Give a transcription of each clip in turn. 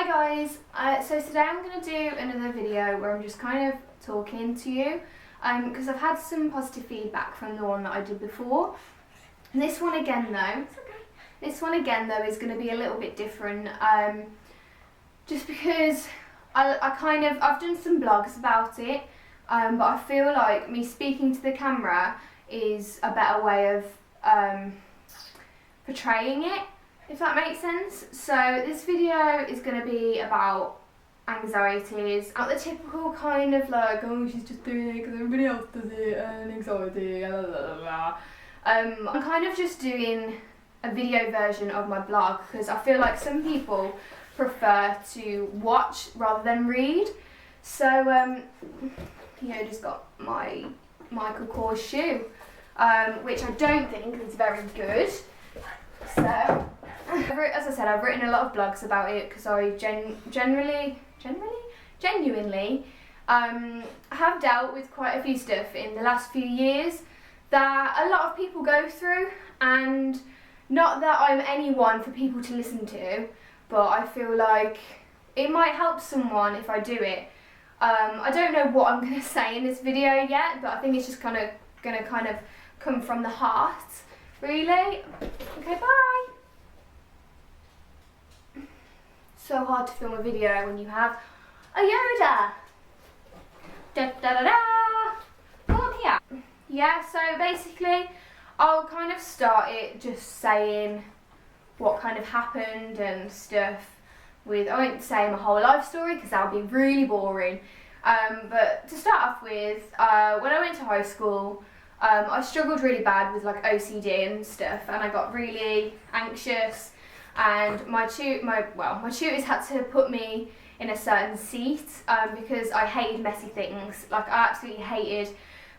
guys, so today I'm going to do another video where I'm just kind of talking to you because I've had some positive feedback from the one that I did before. And this one again though is going to be a little bit different just because I've done some blogs about it, but I feel like me speaking to the camera is a better way of portraying it, if that makes sense. So this video is going to be about anxieties, not the typical kind of like, oh, she's just doing it because everybody else does it, and anxiety, blah, blah, blah, blah. I'm kind of just doing a video version of my blog because I feel like some people prefer to watch rather than read. So, just got my Michael Kors shoe, which I don't think is very good. So, as I said, I've written a lot of blogs about it because I genuinely have dealt with quite a few stuff in the last few years that a lot of people go through, and not that I'm anyone for people to listen to, but I feel like it might help someone if I do it. I don't know what I'm going to say in this video yet, but I think it's just going to come from the heart, really. Okay, bye. So hard to film a video when you have a Yoda. Da da da da. Come up here. Yeah, so basically I'll kind of start it just saying what kind of happened and stuff with, I won't say my whole life story because that would be really boring. But to start off with, when I went to high school, I struggled really bad with like OCD and stuff, and I got really anxious, and my tutors had to put me in a certain seat because I hated messy things. Like, I absolutely hated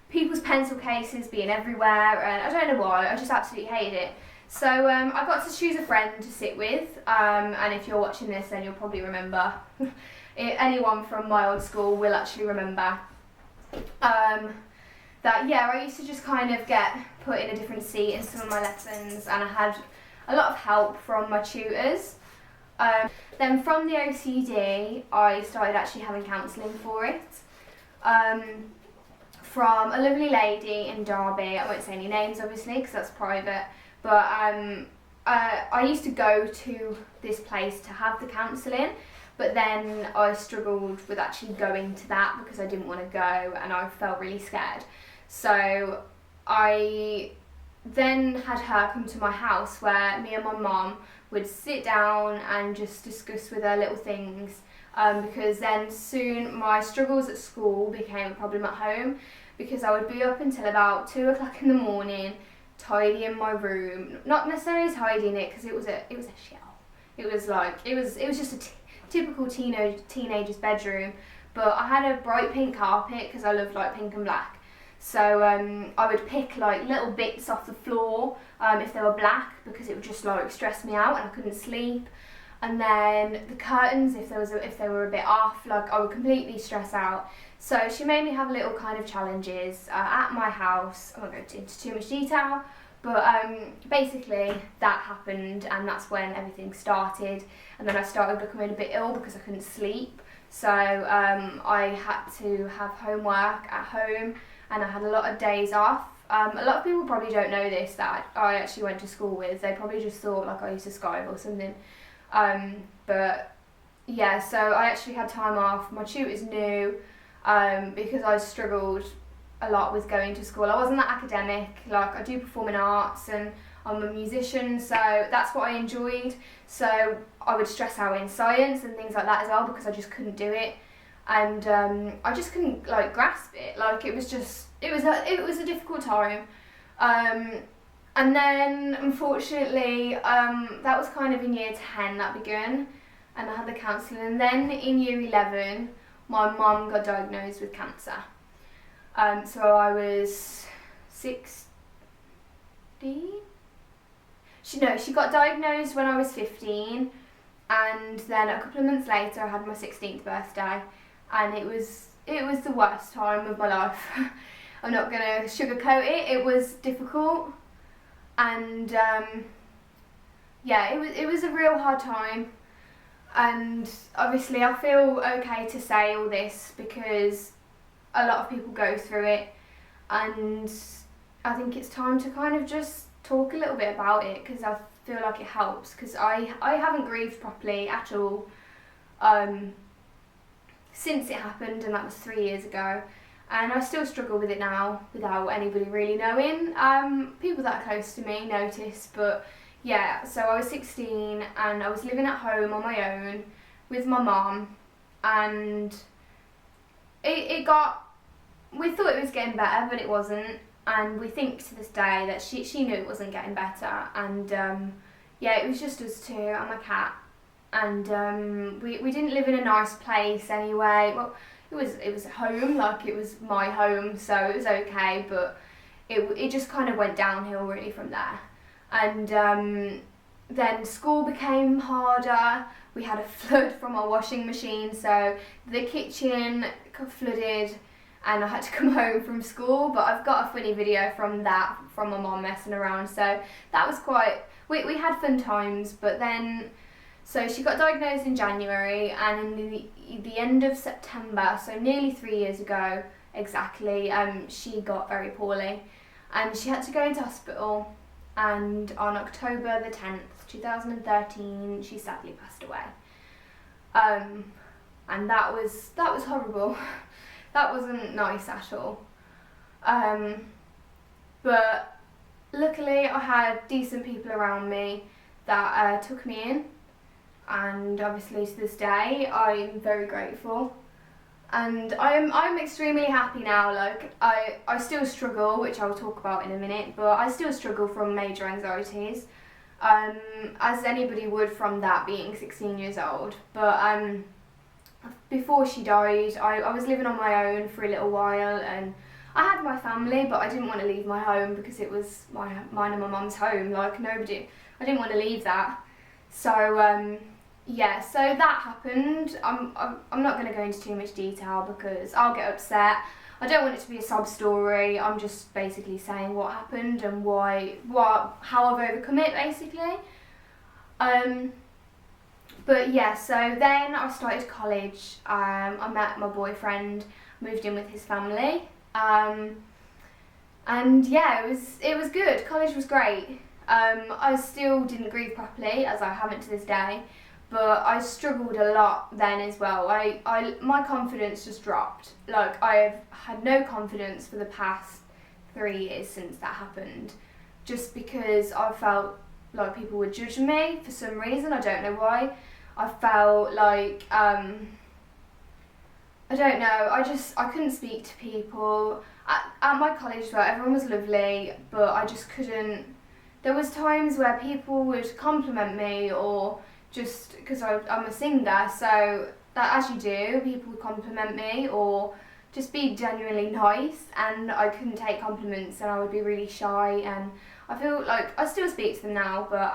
people's pencil cases being everywhere, and I don't know why, I just absolutely hated it. So I got to choose a friend to sit with, and if you're watching this then you'll probably remember. Anyone from my old school will actually remember that, yeah, I used to just kind of get put in a different seat in some of my lessons, and I had a lot of help from my tutors. Then from the OCD, I started actually having counselling for it. From a lovely lady in Derby, I won't say any names obviously because that's private, but I used to go to this place to have the counselling, but then I struggled with actually going to that because I didn't want to go and I felt really scared. So I then had her come to my house where me and my mum would sit down and just discuss with her little things, because then soon my struggles at school became a problem at home because I would be up until about 2 o'clock in the morning tidying my room, not necessarily tidying it because it was a shell. It was just a typical teenager's bedroom, but I had a bright pink carpet because I love like pink and black. So I would pick like little bits off the floor if they were black because it would just like stress me out and I couldn't sleep. And then the curtains, if they were a bit off, like I would completely stress out. So she made me have little kind of challenges at my house. I won't go into too much detail, but basically that happened, and that's when everything started. And then I started becoming a bit ill because I couldn't sleep. So I had to have homework at home, and I had a lot of days off. A lot of people probably don't know this, that I actually went to school with. They probably just thought like I used to Skype or something. But yeah, so I actually had time off. My tutors knew because I struggled a lot with going to school. I wasn't that academic, like I do performing arts and I'm a musician, so that's what I enjoyed. So I would stress out in science and things like that as well because I just couldn't do it. And I just couldn't like grasp it. Like it was a difficult time. And then unfortunately that was kind of in year 10 that began, and I had the counselling. And then in year 11 my mum got diagnosed with cancer. So I was 16. She got diagnosed when I was 15, and then a couple of months later I had my 16th birthday, and it was the worst time of my life. I'm not gonna sugarcoat it. It was difficult, and yeah, it was a real hard time. And obviously I feel okay to say all this because a lot of people go through it, and I think it's time to kind of just talk a little bit about it because I feel like it helps, because I haven't grieved properly at all since it happened, and that was 3 years ago, and I still struggle with it now without anybody really knowing. People that are close to me notice, but yeah, so I was 16 and I was living at home on my own with my mum, and we thought it was getting better, but it wasn't, and we think to this day that she knew it wasn't getting better, and yeah, it was just us two and my cat, and we didn't live in a nice place anyway. Well, it was a home, like it was my home, so it was okay, but it just kind of went downhill really from there. And then school became harder. We had a flood from our washing machine, so the kitchen got flooded and I had to come home from school, but I've got a funny video from that, from my mum messing around, so that was quite, we had fun times. But then, so she got diagnosed in January, and in the end of September, so nearly 3 years ago exactly, she got very poorly and she had to go into hospital, and on October the 10th, 2013, she sadly passed away. And that was horrible. That wasn't nice at all. But luckily I had decent people around me that took me in, and obviously to this day I'm very grateful, and I'm extremely happy now. Like I still struggle, which I'll talk about in a minute, but I still struggle from major anxieties, as anybody would from that, being 16 years old. But before she died, I was living on my own for a little while, and I had my family, but I didn't want to leave my home because it was mine and my mum's home. Like I didn't want to leave that. So yeah, so that happened. I'm not going to go into too much detail because I'll get upset. I don't want it to be a sob story. I'm just basically saying what happened and how I've overcome it, basically. But yeah, so then I started college. I met my boyfriend, moved in with his family, and yeah, it was good. College was great. I still didn't grieve properly, as I haven't to this day, but I struggled a lot then as well. My confidence just dropped. Like I've had no confidence for the past 3 years since that happened, just because I felt like people were judging me for some reason. I don't know why. I felt like, I don't know, I couldn't speak to people. At my college, well, everyone was lovely, but I just couldn't. There was times where people would compliment me, or just because I'm a singer, so that, as you do, people would compliment me or just be genuinely nice, and I couldn't take compliments, and I would be really shy, and I feel like I still speak to them now, but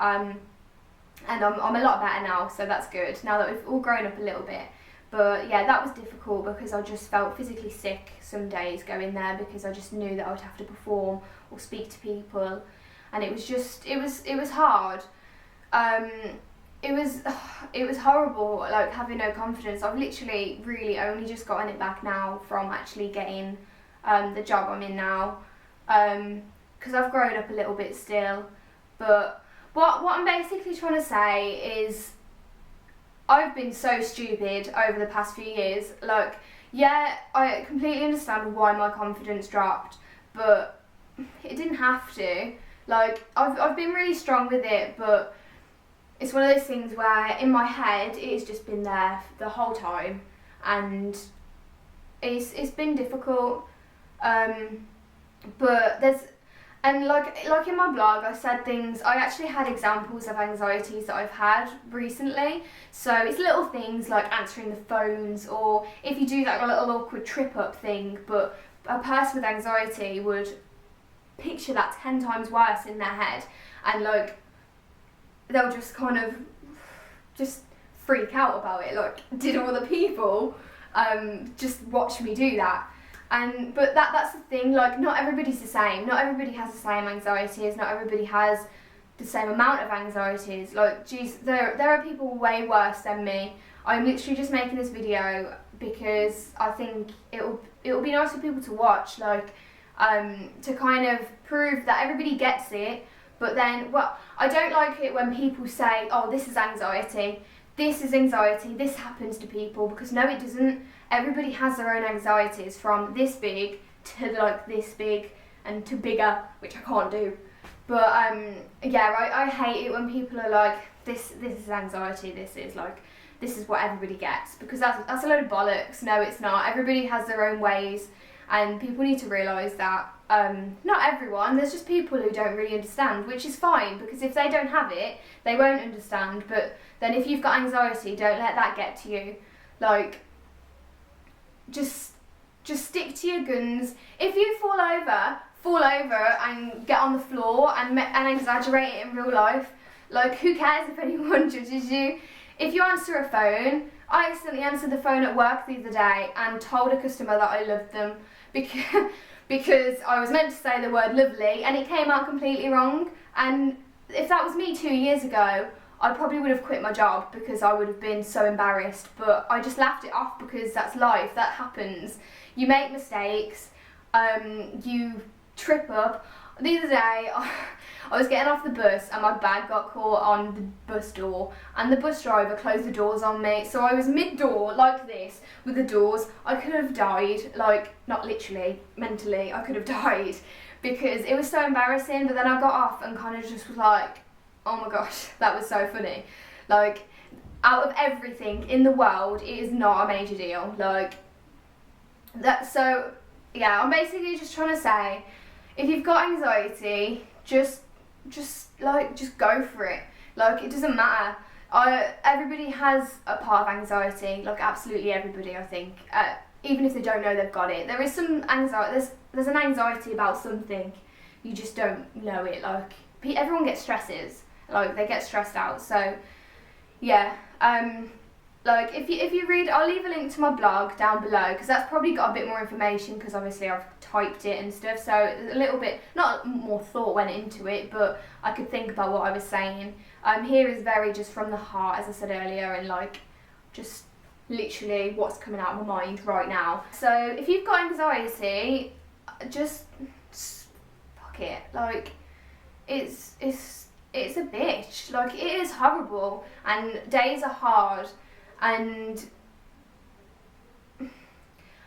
and I'm a lot better now, so that's good, now that we've all grown up a little bit. But yeah, that was difficult because I just felt physically sick some days going there, because I just knew that I would have to perform or speak to people, and it was hard. It was horrible, like having no confidence. I've literally really only just gotten it back now from actually getting the job I'm in now, because I've grown up a little bit still. But what I'm basically trying to say is I've been so stupid over the past few years. Like, yeah, I completely understand why my confidence dropped, but it didn't have to. Like, I've been really strong with it, but it's one of those things where in my head it's just been there the whole time, and it's been difficult. But like in my blog, I said things. I actually had examples of anxieties that I've had recently. So it's little things like answering the phones, or if you do that little awkward trip up thing. But a person with anxiety would picture that 10 times worse in their head, and like they'll just kind of just freak out about it. Like, did all the people just watch me do that? But that's the thing, like, not everybody's the same. Not everybody has the same anxieties. Not everybody has the same amount of anxieties. Like, geez, there are people way worse than me. I'm literally just making this video because I think it'll be nice for people to watch, like, to kind of prove that everybody gets it. But then, well, I don't like it when people say, oh, this is anxiety, this happens to people, because no, it doesn't. Everybody has their own anxieties, from this big to like this big and to bigger, which I can't do. But yeah, I hate it when people are like, this is anxiety, this is what everybody gets, because that's a load of bollocks. No, it's not. Everybody has their own ways, and people need to realise that. Not everyone, there's just people who don't really understand, which is fine, because if they don't have it, they won't understand. But then if you've got anxiety, don't let that get to you. Like, just stick to your guns. If you fall over and get on the floor and exaggerate it in real life. Like, who cares if anyone judges you? If you answer a phone, I accidentally answered the phone at work the other day and told a customer that I loved them because I was meant to say the word lovely and it came out completely wrong. And if that was me 2 years ago, I probably would have quit my job because I would have been so embarrassed. But I just laughed it off because that's life, that happens. You make mistakes, you trip up. The other day, I was getting off the bus and my bag got caught on the bus door, and the bus driver closed the doors on me. So I was mid-door like this with the doors. I could have died, like, not literally, mentally, I could have died because it was so embarrassing. But then I got off and kind of just was like, oh my gosh, that was so funny. Like, out of everything in the world, it is not a major deal. Like, that. So yeah, I'm basically just trying to say, if you've got anxiety, just go for it. Like, it doesn't matter. Everybody has a part of anxiety, like absolutely everybody, I think. Even if they don't know they've got it. There is some anxiety, there's an anxiety about something, you just don't know it. Like, everyone gets stresses, like they get stressed out. So yeah, like if you read, I'll leave a link to my blog down below, because that's probably got a bit more information, because obviously I've typed it and stuff, so a little bit, not more thought went into it, but I could think about what I was saying. Here is very just from the heart, as I said earlier, and like just literally what's coming out of my mind right now. So if you've got anxiety, just fuck it. Like, it's a bitch. Like, it is horrible, and days are hard, and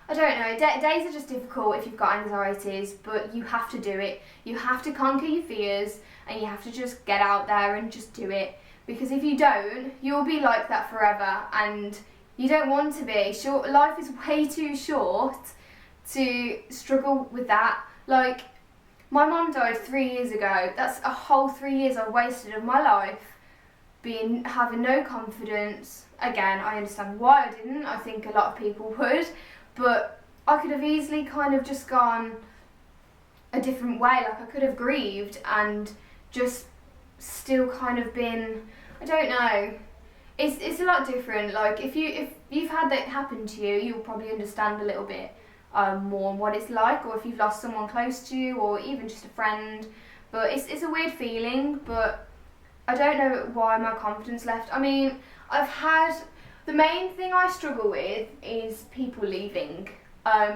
I don't know, days are just difficult if you've got anxieties, but you have to do it. You have to conquer your fears, and you have to just get out there and just do it, because if you don't, you'll be like that forever, and you don't want to be. Life is way too short to struggle with that. Like, my mum died 3 years ago. That's a whole 3 years I wasted of my life having no confidence. Again, I understand why I didn't. I think a lot of people would, but I could have easily kind of just gone a different way. Like, I could have grieved and just still kind of been, I don't know. It's a lot different. Like, if you've had that happen to you, you'll probably understand a little bit more on what it's like, or if you've lost someone close to you, or even just a friend. But it's a weird feeling, but I don't know why my confidence left. I mean, the main thing I struggle with is people leaving,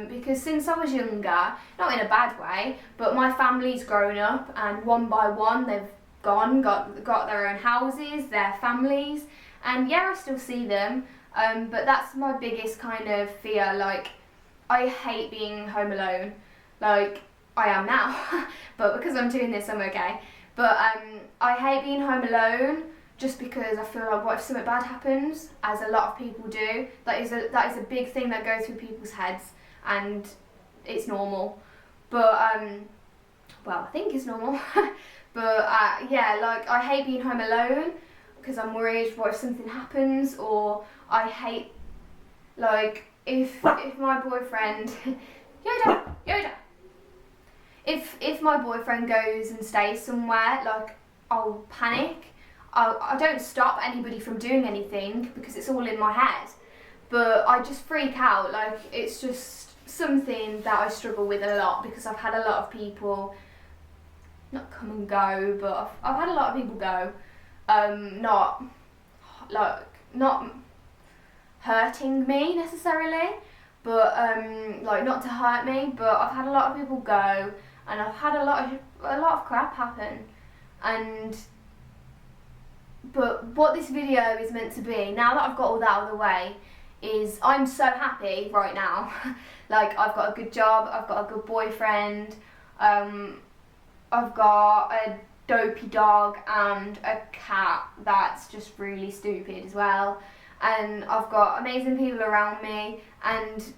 because since I was younger, not in a bad way, but my family's grown up, and one by one they've got their own houses, their families, and yeah, I still see them, but that's my biggest kind of fear. Like, I hate being home alone. Like, I am now, but because I'm doing this, I'm okay. But I hate being home alone, just because I feel like, what if something bad happens, as a lot of people do. That is a big thing that goes through people's heads, and it's normal. But well, I think it's normal. But yeah, like, I hate being home alone because I'm worried, what if something happens, or I hate, like, if my boyfriend Yoda. If my boyfriend goes and stays somewhere, like, I'll panic. I don't stop anybody from doing anything because it's all in my head, but I just freak out. Like, it's just something that I struggle with a lot, because I've had a lot of people not come and go, but I've had a lot of people go. Not hurting me necessarily, but like not to hurt me, but I've had a lot of people go, and I've had a lot of crap happen. But what this video is meant to be, now that I've got all that out of the way, is I'm so happy right now. Like, I've got a good job, I've got a good boyfriend, I've got a dopey dog and a cat that's just really stupid as well, and I've got amazing people around me, and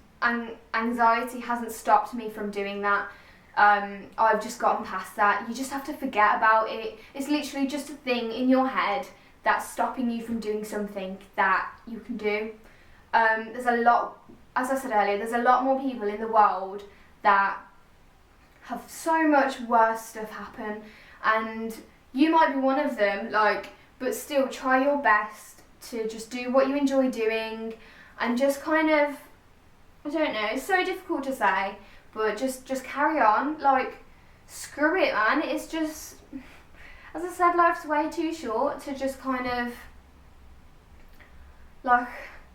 anxiety hasn't stopped me from doing that. I've just gotten past that. You just have to forget about it. It's literally just a thing in your head that's stopping you from doing something that you can do. There's a lot, as I said earlier, there's a lot more people in the world that have so much worse stuff happen, and you might be one of them, like, but still try your best to just do what you enjoy doing, and just kind of, I don't know, it's so difficult to say, but just carry on. Like, screw it, man. It's just, as I said, life's way too short to just kind of, like,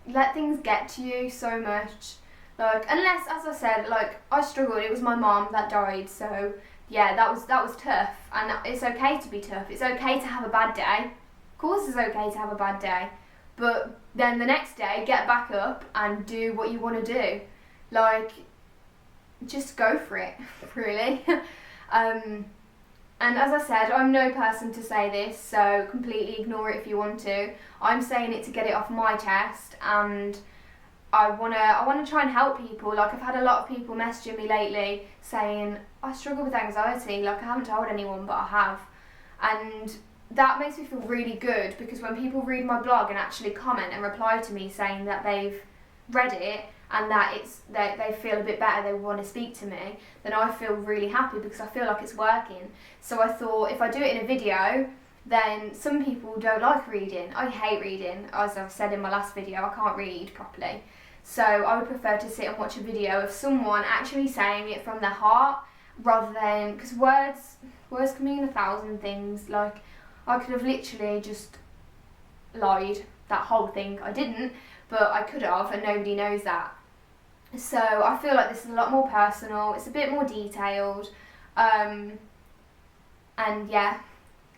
let things get to you so much. Like, unless, as I said, like, I struggled. It was my mom that died, so yeah, that was tough, and it's okay to be tough. It's okay to have a bad day. Of course, it's okay to have a bad day, but then the next day, get back up and do what you want to do. Like, just go for it, really. And as I said, I'm no person to say this, so completely ignore it if you want to. I'm saying it to get it off my chest, and I wanna try and help people. Like, I've had a lot of people messaging me lately saying, I struggle with anxiety, like, I haven't told anyone, but I have. And that makes me feel really good, because when people read my blog and actually comment and reply to me saying that they've read it and that they feel a bit better, they want to speak to me, then I feel really happy, because I feel like it's working. So I thought, if I do it in a video, then some people don't like reading. I hate reading, as I've said in my last video, I can't read properly. So I would prefer to sit and watch a video of someone actually saying it from their heart, rather than, because words can mean 1,000 things. Like, I could have literally just lied, that whole thing. I didn't, but I could have, and nobody knows that. So I feel like this is a lot more personal, it's a bit more detailed, and yeah,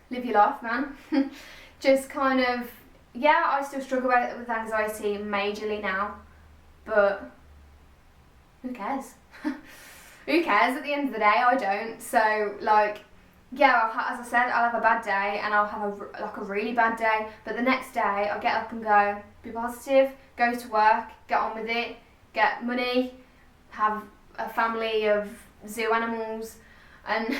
live your life, man. Just kind of, yeah, I still struggle with anxiety majorly now, but who cares? Who cares at the end of the day? I don't. So, like, yeah, as I said, I'll have a bad day, and I'll have a really bad day, but the next day I'll get up and go, be positive, go to work, get on with it, get money, have a family of zoo animals, and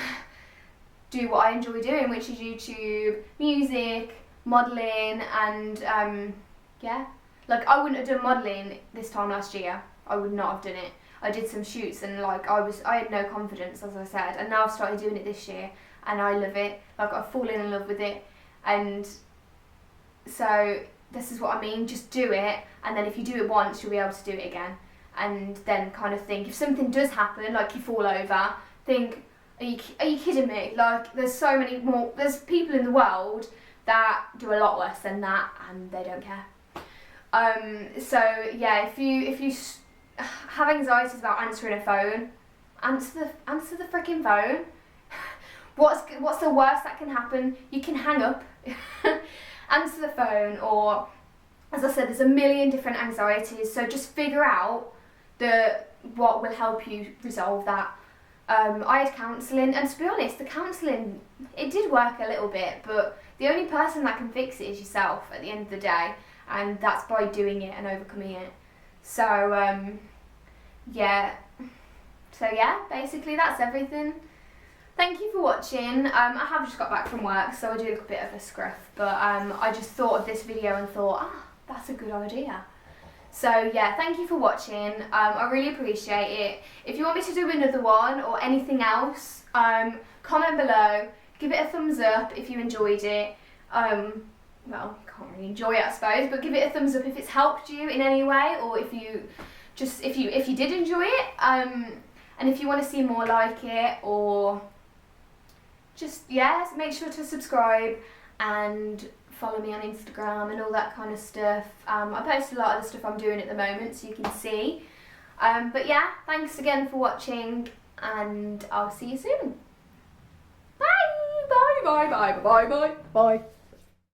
do what I enjoy doing, which is YouTube, music, modelling, and yeah. Like, I wouldn't have done modelling this time last year. I would not have done it. I did some shoots, and like, I had no confidence, as I said, and now I've started doing it this year, and I love it. Like, I've fallen in love with it, and so this is what I mean, just do it, and then if you do it once, you'll be able to do it again. And then kind of think, if something does happen, like you fall over, think, are you kidding me? Like, there's so many more, there's people in the world that do a lot worse than that, and they don't care. So yeah, if you have anxieties about answering a phone, answer the freaking phone. What's the worst that can happen? You can hang up. Answer the phone, or, as I said, there's a million different anxieties, so just figure out what will help you resolve that. I had counselling, and to be honest, the counselling, it did work a little bit, but the only person that can fix it is yourself at the end of the day, and that's by doing it and overcoming it. So yeah, basically that's everything. Thank you for watching. I have just got back from work, so I do look a bit of a scruff, but I just thought of this video and thought, that's a good idea. So yeah, thank you for watching. I really appreciate it. If you want me to do another one or anything else, comment below, give it a thumbs up if you enjoyed it. Well, you can't really enjoy it, I suppose, but give it a thumbs up if it's helped you in any way, or if you did enjoy it, and if you want to see more like it, or just, yeah, make sure to subscribe and follow me on Instagram and all that kind of stuff. I post a lot of the stuff I'm doing at the moment, so you can see. But yeah, thanks again for watching, and I'll see you soon. Bye, bye, bye, bye, bye, bye, bye.